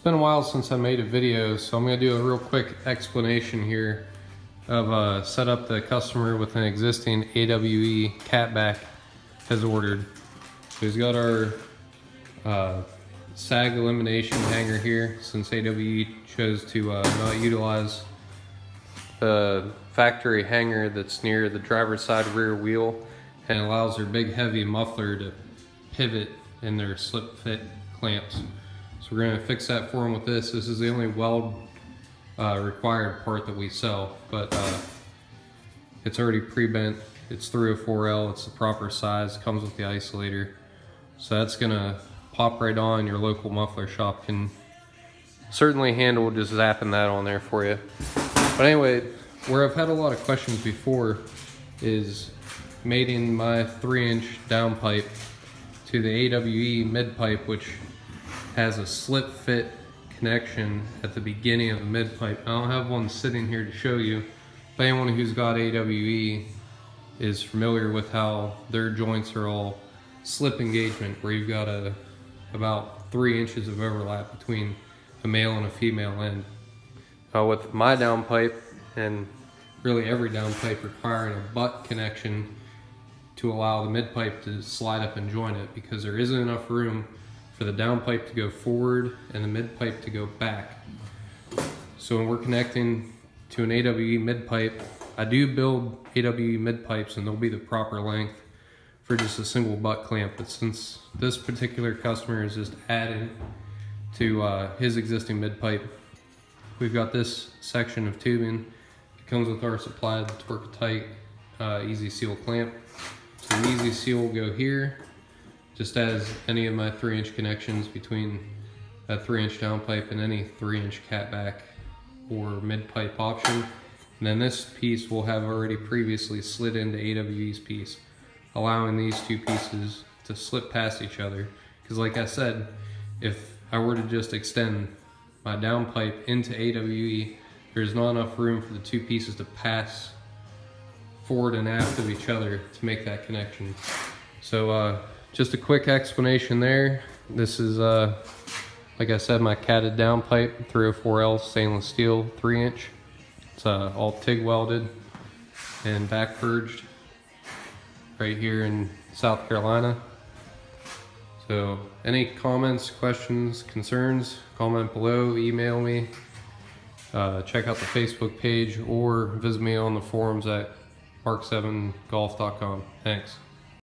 been a while since I made a video, so I'm going to do a real quick explanation here of setup the customer with an existing AWE catback has ordered. So he's got our sag elimination hanger here, since AWE chose to not utilize the factory hanger that's near the driver's side rear wheel, and allows their big heavy muffler to pivot in their slip fit clamps. So we're going to fix that for them with this. This is the only weld required part that we sell, but it's already pre-bent. It's 304L, it's the proper size, comes with the isolator. So that's going to pop right on. Your local muffler shop can certainly handle just zapping that on there for you. But anyway, where I've had a lot of questions before is mating my 3-inch downpipe to the AWE mid pipe, which has a slip fit connection at the beginning of the mid pipe. I don't have one sitting here to show you, but anyone who's got AWE is familiar with how their joints are all slip engagement, where you've got about 3 inches of overlap between a male and a female end. With my downpipe, and really every downpipe requiring a butt connection to allow the mid pipe to slide up and join it, because there isn't enough room for the downpipe to go forward and the mid pipe to go back. So when we're connecting to an AWE mid pipe, I do build AWE mid pipes and they'll be the proper length for just a single butt clamp. But since this particular customer is just adding to his existing mid pipe, we've got this section of tubing. It comes with our supplied Torque-Tight Easy Seal clamp. So the Easy Seal will go here, just as any of my 3-inch connections between a 3-inch downpipe and any 3-inch catback or mid pipe option. And then this piece will have already previously slid into AWE's piece, allowing these two pieces to slip past each other. Because like I said, if I were to just extend my downpipe into AWE, there's not enough room for the two pieces to pass forward and aft of each other to make that connection. So just a quick explanation there. This is, like I said, my catted downpipe, 304L stainless steel, 3-inch. It's all TIG welded and back purged right here in South Carolina. So any comments, questions, concerns, comment below, email me, check out the Facebook page, or visit me on the forums at mark7golf.com. Thanks.